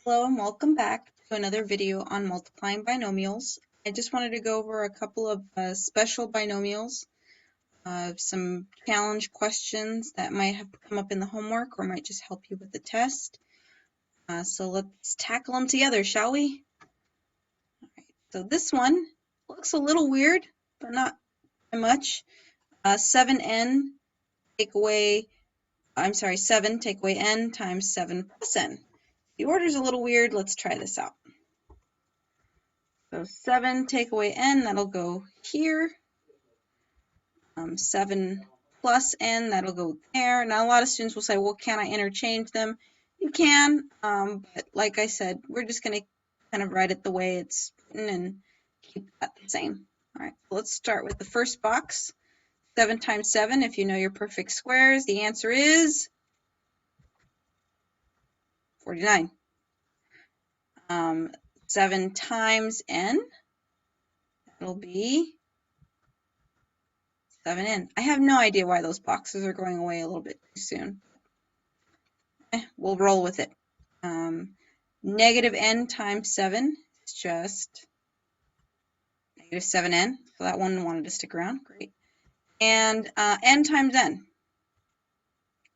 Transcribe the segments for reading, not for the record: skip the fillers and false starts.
Hello and welcome back to another video on multiplying binomials. I just wanted to go over a couple of special binomials, some challenge questions that might have come up in the homework or might just help you with the test. So let's tackle them together, shall we? All right, so this one looks a little weird, but not by much. 7n take away, 7 take away n times 7 plus n. The order's a little weird. Let's try this out. So 7 take away n, that'll go here. 7 plus n, that'll go there. Now, a lot of students will say, well, can I interchange them? You can, but like I said, we're just going to kind of write it the way it's written and keep that the same. All right, so let's start with the first box. 7 times 7, if you know your perfect squares, the answer is 49. 7 times n, that'll be 7n. I have no idea why those boxes are going away a little bit too soon. We'll roll with it. Negative n times 7 is just negative 7n. So that one wanted to stick around. Great. And n times n.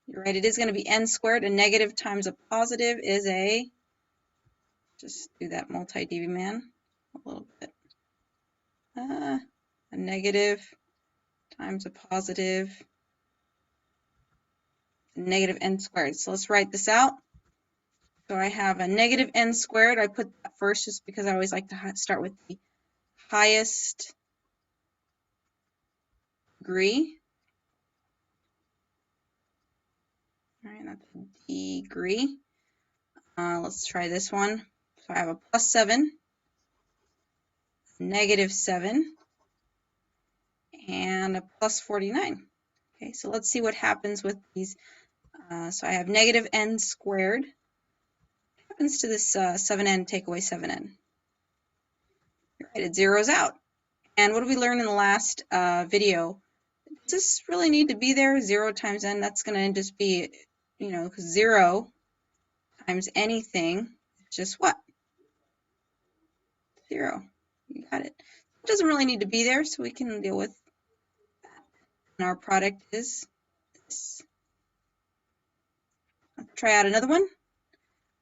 You're right, it is going to be n squared. A negative times a positive is a, just do that multi-dB man a little bit. A negative times a positive, negative n squared. So let's write this out. So I have a negative n squared. I put that first just because I always like to start with the highest degree. All right, that's a degree. Let's try this one. So I have a plus 7, negative 7, and a plus 49. Okay, so let's see what happens with these. So I have negative n squared. What happens to this 7n take away 7n? You're right, it zeroes out. And what did we learn in the last video? Does this really need to be there? 0 times n, that's going to just be, you know, 0 times anything is just what? 0. You got it. It doesn't really need to be there, so we can deal with that. And our product is this. Let's try out another one.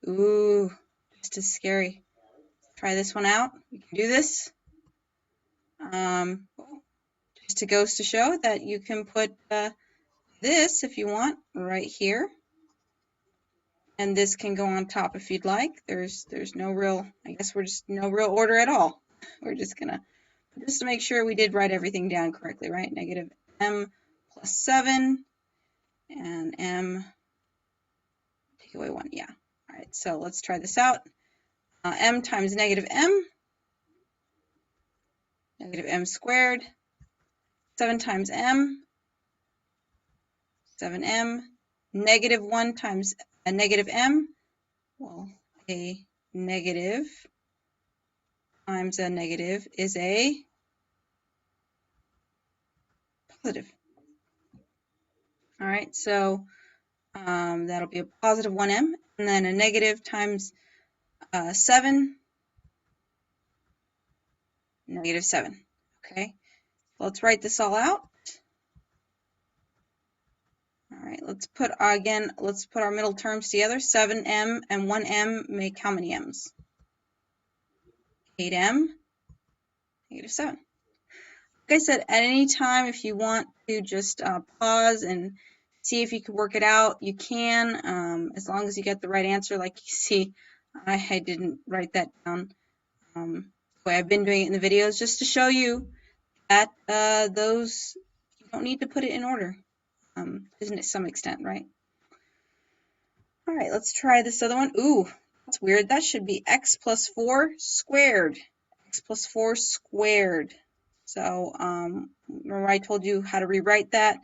Ooh, just as scary. Let's try this one out. You can do this. Just goes to show that you can put this, if you want, right here. And this can go on top if you'd like. There's no real, I guess we're just no real order at all. We're just gonna, just to make sure we did write everything down correctly, right? Negative m plus 7 and m take away 1, yeah. All right, so let's try this out. M times negative m squared. 7 times m, 7m. Negative 1 times a negative m, well, a negative times a negative is a positive. All right, so that'll be a positive 1m, and then a negative times 7, negative 7. Okay, let's write this all out. All right, let's put our middle terms together. 7m and 1m make how many m's? 8m, negative 7. Like I said, at any time, if you want to just pause and see if you can work it out, you can, as long as you get the right answer. Like you see, I didn't write that down the way I've been doing it in the videos, just to show you that those, you don't need to put it in order, isn't it, to some extent, right? All right, let's try this other one. Ooh, that's weird. That should be x plus 4 squared. X plus 4 squared. So remember I told you how to rewrite that.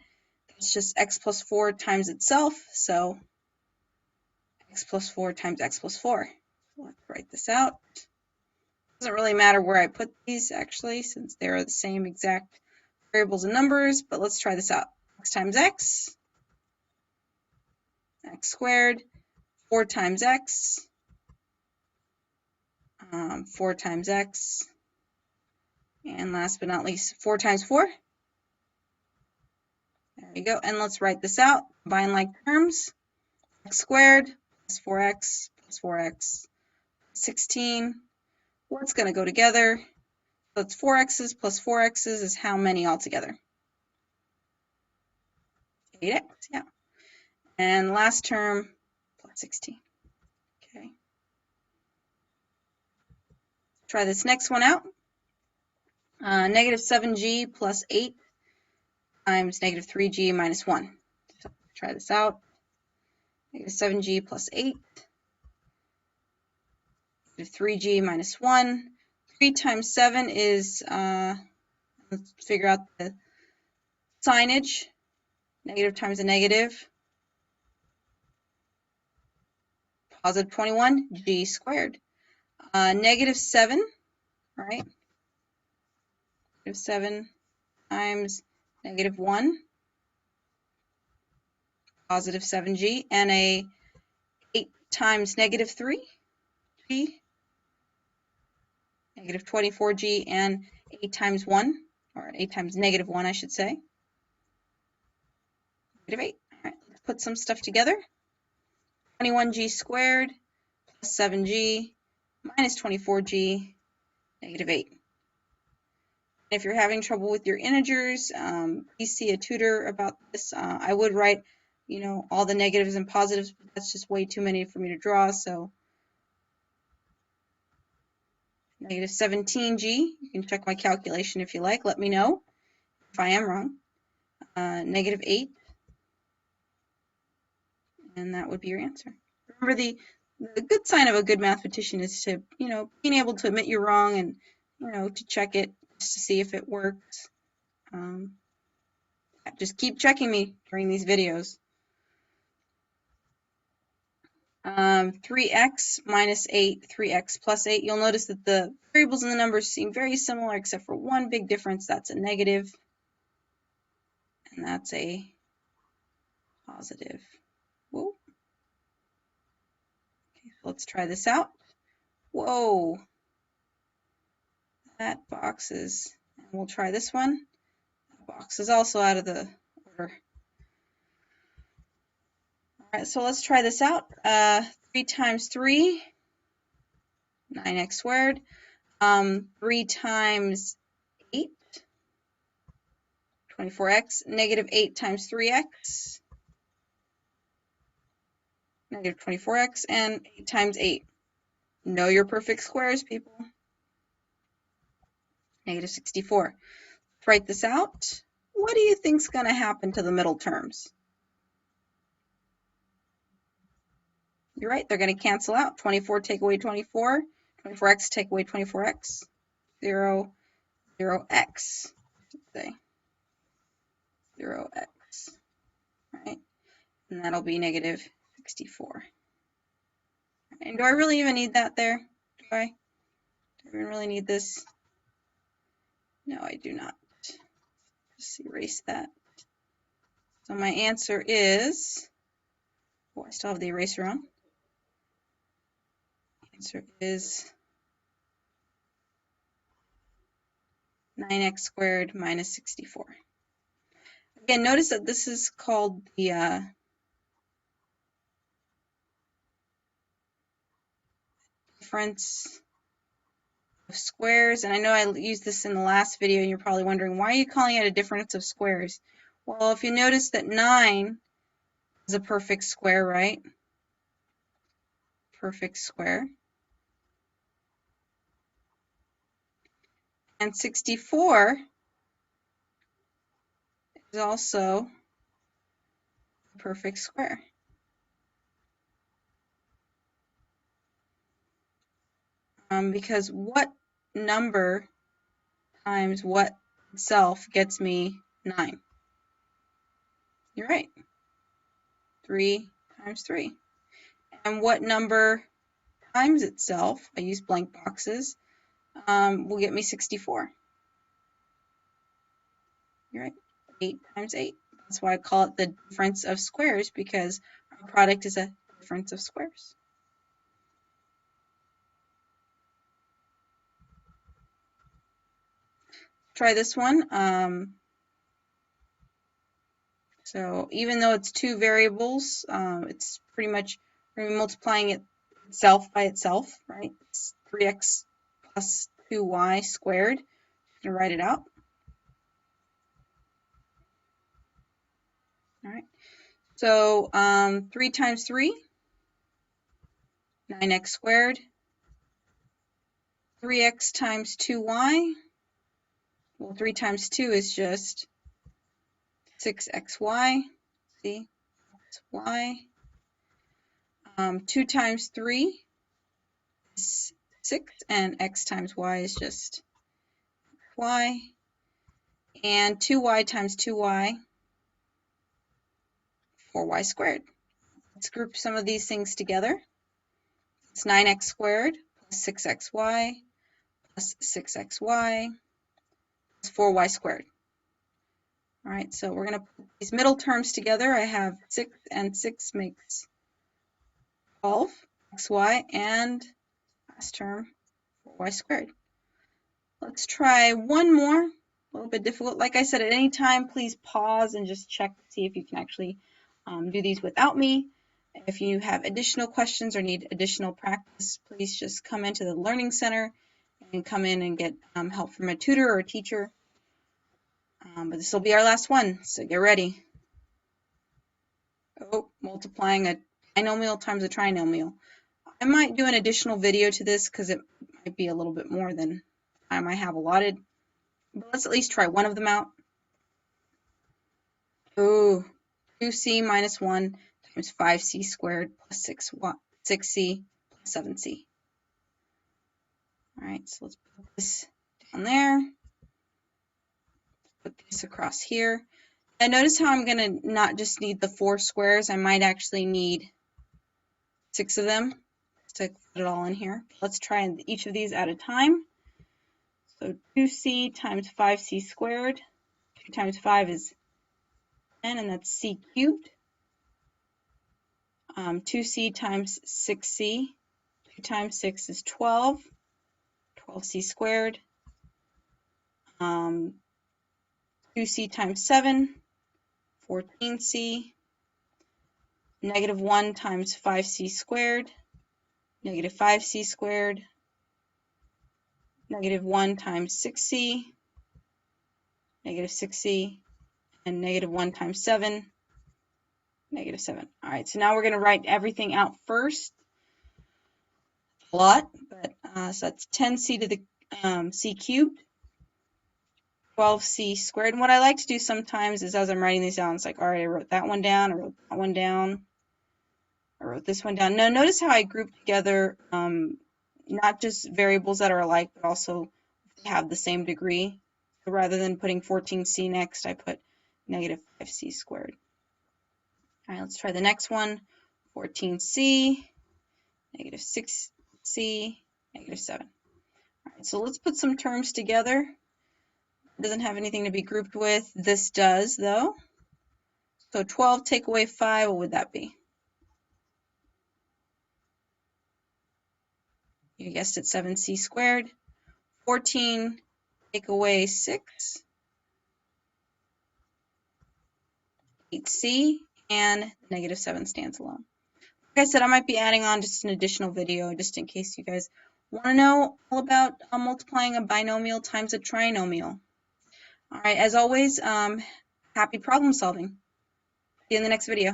It's just x plus 4 times itself. So x plus 4 times x plus 4. So let's write this out. Doesn't really matter where I put these, actually, since they're the same exact variables and numbers. But let's try this out. X times x squared. 4 times x, 4 times x, and last but not least, 4 times 4. There you go. And let's write this out. Combine like terms. X squared plus 4x plus 4x, 16. What's going to go together? So it's 4x's plus 4x's is how many altogether? 8x, yeah. And last term, plus 16. Okay. Try this next one out. Negative 7g plus 8 times negative 3g minus 1. So try this out. Negative 7g plus 8, negative 3g minus 1. 3 times 7 is, let's figure out the signage. Negative times a negative. Positive 21, g squared. Negative 7, right? Negative 7 times negative 1, positive 7g, and a 8 times negative 3, g, negative 24g, and 8 times 1, or 8 times negative 1, I should say, negative 8. All right, let's put some stuff together. 21g squared plus 7g minus 24g, negative 8. If you're having trouble with your integers, please see a tutor about this. I would write, all the negatives and positives, but that's just way too many for me to draw. So negative 17g, you can check my calculation if you like. Let me know if I am wrong. Negative 8, and that would be your answer. Remember, the good sign of a good mathematician is to, being able to admit you're wrong and, to check it just to see if it works. Just keep checking me during these videos. 3x minus 8, 3x plus 8. You'll notice that the variables in the numbers seem very similar except for one big difference. That's a negative, and that's a positive. Whoa. Okay, so let's try this out. Whoa. That box is, and we'll try this one. That box is also out of the order. All right, so let's try this out. 3 times 3, 9x squared. 3 times 8, 24x. Negative 8 times 3x, negative 24x. And 8 times 8. Know your perfect squares, people. Negative 64. Let's write this out. What do you think is going to happen to the middle terms? You're right, they're going to cancel out. 24 take away 24. 24x take away 24x. 0, 0x. Say 0x. Right? And that'll be negative 64. And do I really even need that there? Do I even really need this? No, I do not. Just erase that. So my answer is, oh, I still have the eraser on. Answer is 9x squared minus 64. Again, notice that this is called the difference of squares. And I know I used this in the last video, and you're probably wondering, why are you calling it a difference of squares? Well, if you notice that 9 is a perfect square, right? Perfect square. And 64 is also a perfect square. Because what number times what itself gets me 9? You're right. 3 times 3. And what number times itself, I use blank boxes, will get me 64. You're right. 8 times 8. That's why I call it the difference of squares, because our product is a difference of squares. try this one. So even though it's two variables, it's pretty much multiplying it itself by itself, right? It's 3x plus 2y squared. I'm going to write it out. All right. So 3 times 3, 9x squared. 3x times 2y. Well, 3 times 2 is just 6xy. See? That's y. 2 times 3 is 6, and x times y is just y. And 2y times 2y, 4y squared. Let's group some of these things together. It's 9x squared plus 6xy plus 6xy plus 4y squared. All right, so we're going to put these middle terms together. I have 6 and 6 makes 12 xy, and last term 4y squared. Let's try one more, a little bit difficult. Like I said, at any time, please pause and just check to see if you can actually do these without me. If you have additional questions or need additional practice, please just come into the Learning Center and come in and get help from a tutor or a teacher. But this will be our last one, so get ready. Oh, multiplying a binomial times a trinomial. I might do an additional video to this because it might be a little bit more than time I have allotted. But let's at least try one of them out. Oh, 2c minus 1 times 5c squared plus 6c plus 7c. All right, so let's put this down there. Put this across here. And notice how I'm going to not just need the 4 squares. I might actually need 6 of them to put it all in here. Let's try each of these at a time. So 2c times 5c squared. 2 times 5 is 10, and that's c cubed. 2c times 6c. 2 times 6 is 12. 12c squared. 2c times 7, 14c. Negative 1 times 5c squared. Negative 5c squared. Negative 1 times 6c. Negative 6c. And negative 1 times 7. Negative 7. All right, so now we're going to write everything out first. A lot, but so that's 10c to the c cubed, 12c squared. And what I like to do sometimes is as I'm writing these down, it's like, all right, I wrote that one down, I wrote that one down, I wrote this one down. Now notice how I grouped together not just variables that are alike, but also have the same degree. So rather than putting 14c next, I put negative 5c squared. All right, let's try the next one. 14c, negative 6c, negative 7. All right, so let's put some terms together. It doesn't have anything to be grouped with. This does, though. So 12 take away 5, what would that be? You guessed it, 7c squared. 14 take away 6, 8c, and negative 7 stands alone. Like I said, I might be adding on just an additional video just in case you guys want to know all about multiplying a binomial times a trinomial. All right, as always, happy problem solving. See you in the next video.